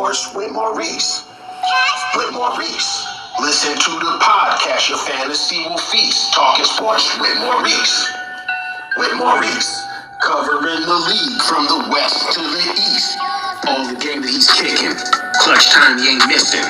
Sports with Maurice. Listen to the podcast your fantasy will feast. Talking sports with Maurice. Covering the league from the west to the east. All the game that he's kicking. Clutch time he ain't missing.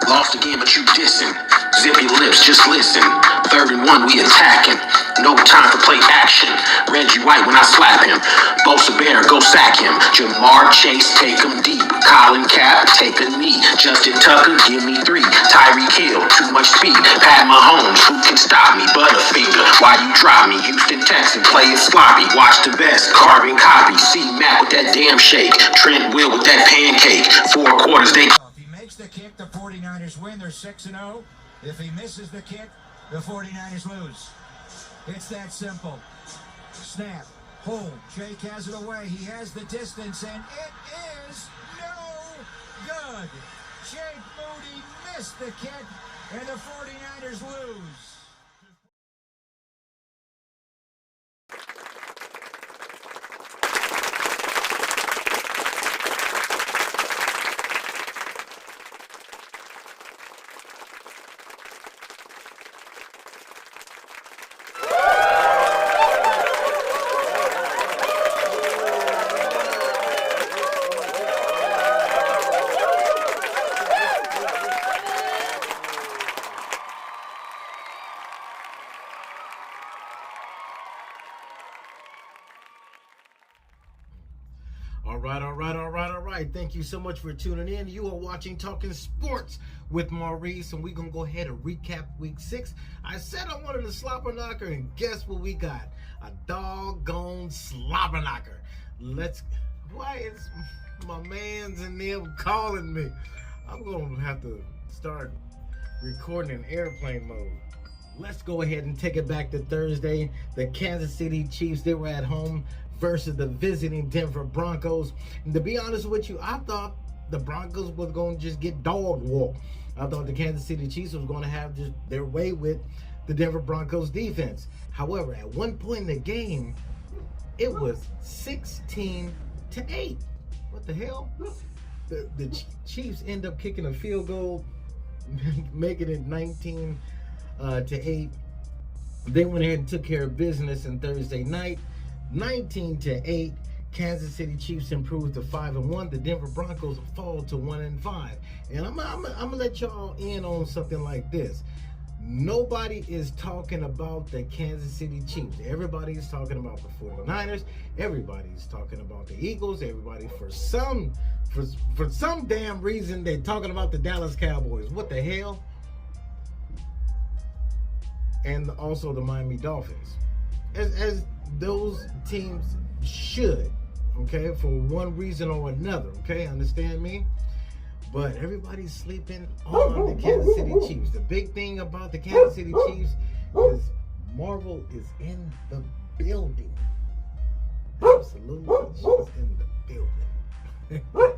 Lost again but you dissing. Zippy lips, just listen. 3rd and 1, we attacking. No time for play action. Reggie White when I slap him. Bosa Bear, go sack him. Jamar Chase, take him deep. Colin Cap, take a knee. Justin Tucker, give me 3. Tyreek Hill, too much speed. Pat Mahomes, who can stop me? Butterfinger, why you drop me? Houston Texans, play it sloppy. Watch the best, carbon copy. See Matt with that damn shake. Trent Will with that pancake. 4 quarters, they... If he makes the kick, the 49ers win. They're 6-0. If he misses the kick, the 49ers lose. It's that simple. Snap. Hold. Jake has it away. He has the distance, and it is no good. Jake Moody missed the kick, and the 49ers lose. All right. Thank you so much for tuning in. You are watching Talking Sports with Maurice, and we're going to go ahead and recap Week 6. I said I wanted a slobber knocker, and guess what we got? A doggone slobber knocker. Why is my mans and them calling me? I'm going to have to start recording in airplane mode. Let's go ahead and take it back to Thursday. The Kansas City Chiefs, they were at home versus the visiting Denver Broncos. And to be honest with you, I thought the Broncos was going to just get dog walked. I thought the Kansas City Chiefs was going to have just their way with the Denver Broncos defense. However, at one point in the game, it was 16-8. What the hell? The Chiefs end up kicking a field goal, making it 19-8. They went ahead and took care of business on Thursday night. 19-8, Kansas City Chiefs improved to 5-1. The Denver Broncos fall to 1-5. And I'm gonna let y'all in on something like this. Nobody is talking about the Kansas City Chiefs. Everybody is talking about the 49ers. Everybody is talking about the Eagles. Everybody, for some damn reason, they're talking about the Dallas Cowboys. What the hell? And also the Miami Dolphins. As those teams should, okay, for one reason or another, okay, understand me? But everybody's sleeping on the Kansas City Chiefs. The big thing about the Kansas City Chiefs is Marvel is in the building. Absolutely, she's in the building. But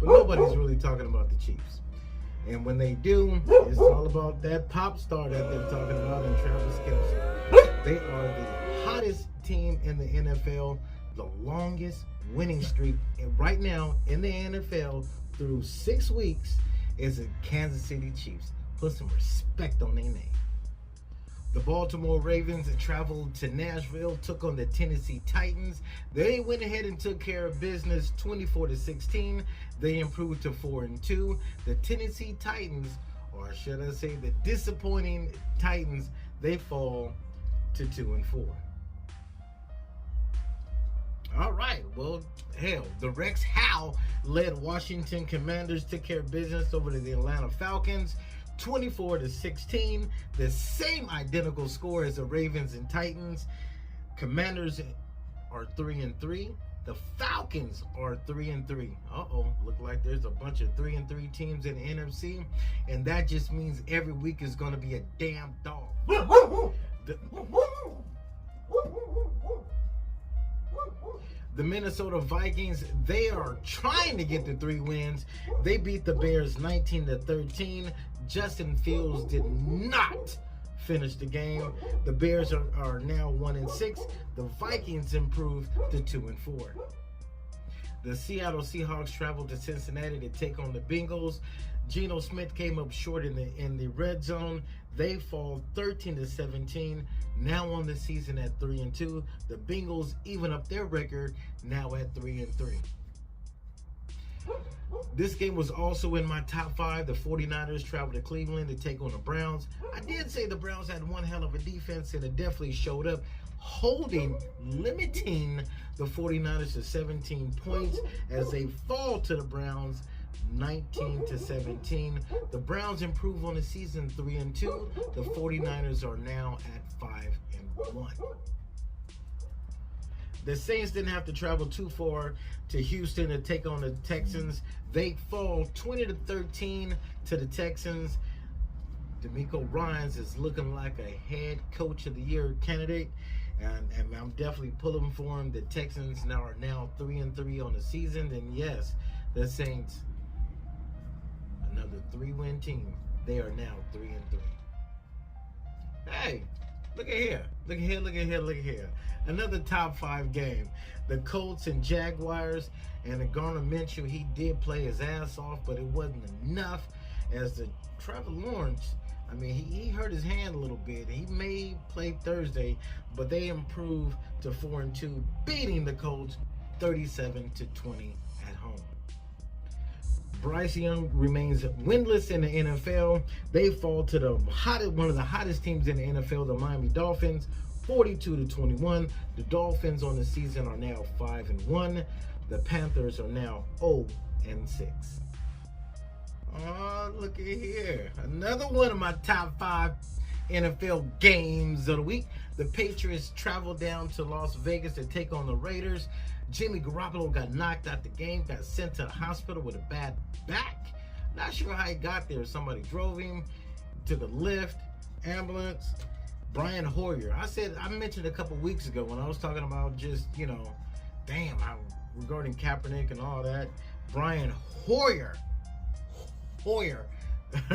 nobody's really talking about the Chiefs. And when they do, it's all about that pop star that they're talking about in Travis Kelce. They are the hottest team in the NFL, the longest winning streak right now in the NFL through 6 weeks is the Kansas City Chiefs. Put some respect on their name. The Baltimore Ravens traveled to Nashville, took on the Tennessee Titans. They went ahead and took care of business 24-16. They improved to 4-2. The Tennessee Titans, or should I say the disappointing Titans, they fall to 2-4. All right, well, hell, the Rex Howe led Washington Commanders, took care of business over to the Atlanta Falcons, 24-16. The same identical score as the Ravens and Titans. Commanders are 3-3. The Falcons are 3-3. Look like there's a bunch of 3-3 teams in the NFC, and that just means every week is going to be a damn dog. The Minnesota Vikings, they are trying to get to 3 wins. They beat the Bears 19-13. Justin Fields did not finish the game. The Bears are now 1-6. The Vikings improved to 2-4. The Seattle Seahawks traveled to Cincinnati to take on the Bengals. Geno Smith came up short in the red zone. They fall 13-17. Now on the season at 3-2. The Bengals even up their record now at 3-3. This game was also in my top 5. The 49ers traveled to Cleveland to take on the Browns. I did say the Browns had one hell of a defense, and it definitely showed up, limiting the 49ers to 17 points as they fall to the Browns 19-17. The Browns improve on the season 3-2. The 49ers are now at 5-1. The Saints didn't have to travel too far to Houston to take on the Texans. They fall 20-13 to the Texans. DeMeco Ryans is looking like a head coach of the year candidate, and I'm definitely pulling for him. The Texans are now 3-3 on the season, and yes, the Saints, another 3-win team. They are now 3-3. Hey, look at here. Look at here, look at here, look at here. Another top 5 game. The Colts and Jaguars, and the Garner Minshew, he did play his ass off, but it wasn't enough as the Trevor Lawrence, I mean, he hurt his hand a little bit. He may play Thursday, but they improved to 4-2, beating the Colts 37-20 at home. Bryce Young remains winless in the NFL. They fall to one of the hottest teams in the NFL, the Miami Dolphins, 42-21. The Dolphins on the season are now 5-1. The Panthers are now 0-6. Oh, look at here. Another one of my top 5 NFL games of the week. The Patriots traveled down to Las Vegas to take on the Raiders. Jimmy Garoppolo got knocked out the game, got sent to the hospital with a bad back. Not sure how he got there. Somebody drove him, took a lift, ambulance. Brian Hoyer. I mentioned a couple weeks ago when I was talking about just, regarding Kaepernick and all that. Brian Hoyer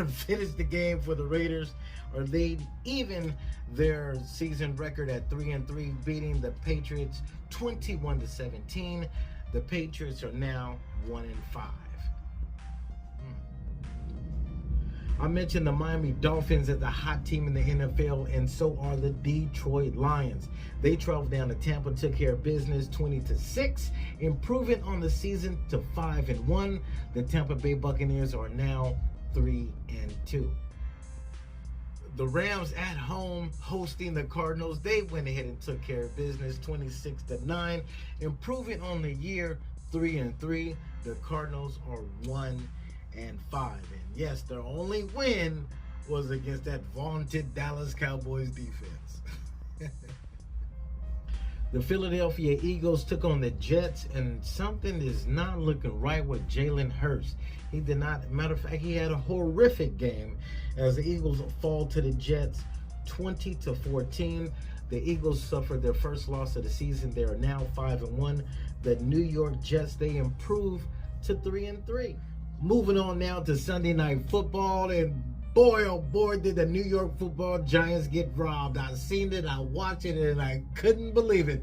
finished the game for the Raiders, or they even their season record at 3-3, beating the Patriots 21-17. The Patriots are now 1-5. I mentioned the Miami Dolphins as the hot team in the NFL, and so are the Detroit Lions. They traveled down to Tampa, took care of business 20-6, improving on the season to 5-1. The Tampa Bay Buccaneers are now 3-2. The Rams at home hosting the Cardinals. They went ahead and took care of business 26-9, improving on the year 3-3. The Cardinals are 1-5. And yes, their only win was against that vaunted Dallas Cowboys defense. The Philadelphia Eagles took on the Jets, and something is not looking right with Jalen Hurts. He did not, matter of fact, he had a horrific game as the Eagles fall to the Jets 20-14. The Eagles suffered their first loss of the season. They are now 5-1. The New York Jets, they improved to 3-3. Moving on now to Sunday Night Football, and boy, oh boy, did the New York Football Giants get robbed. I seen it, I watched it, and I couldn't believe it.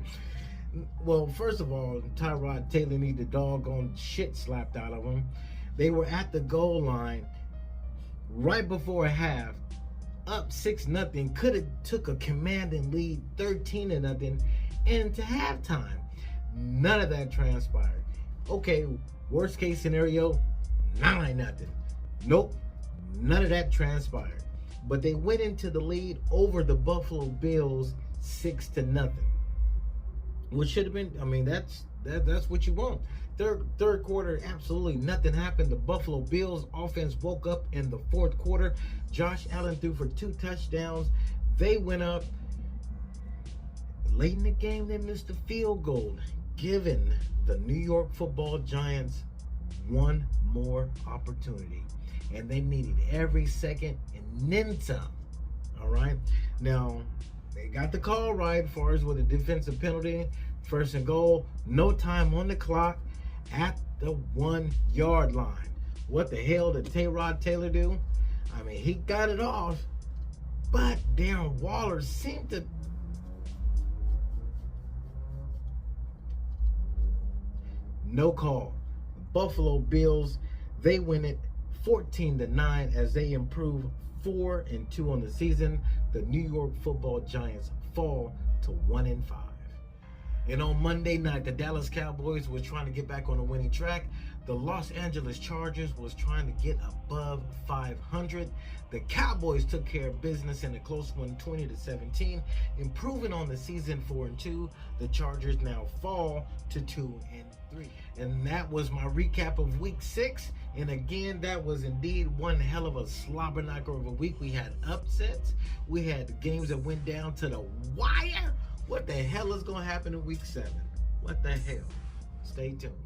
Well, first of all, Tyrod Taylor needed the doggone shit slapped out of him. They were at the goal line right before half, up 6-0, could have took a commanding lead 13-0 into halftime. None of that transpired. Okay, worst case scenario, 9-0. Nope, none of that transpired. But they went into the lead over the Buffalo Bills 6-0, which should have been. I mean, that's what you want. Third quarter, absolutely nothing happened. The Buffalo Bills offense woke up in the fourth quarter. Josh Allen threw for 2 touchdowns. They went up late in the game. They missed a field goal, giving the New York Football Giants one more opportunity, and they needed every second and then some. All right, now they got the call right as far as with a defensive penalty, 1st and goal, no time on the clock at the 1-yard line. What the hell did Tyrod Taylor do? I mean, he got it off, but Darren Waller seemed to no call. The Buffalo Bills, they win it 14-9 as they improve 4-2 on the season. The New York Football Giants fall to 1-5. And on Monday night, the Dallas Cowboys was trying to get back on the winning track. The Los Angeles Chargers was trying to get above 500. The Cowboys took care of business in a close one, 20-17, improving on the season 4-2. The Chargers now fall to 2-3. And that was my recap of week 6. And again, that was indeed one hell of a slobber knocker of a week. We had upsets. We had games that went down to the wire. What the hell is going to happen in week 7? What the hell? Stay tuned.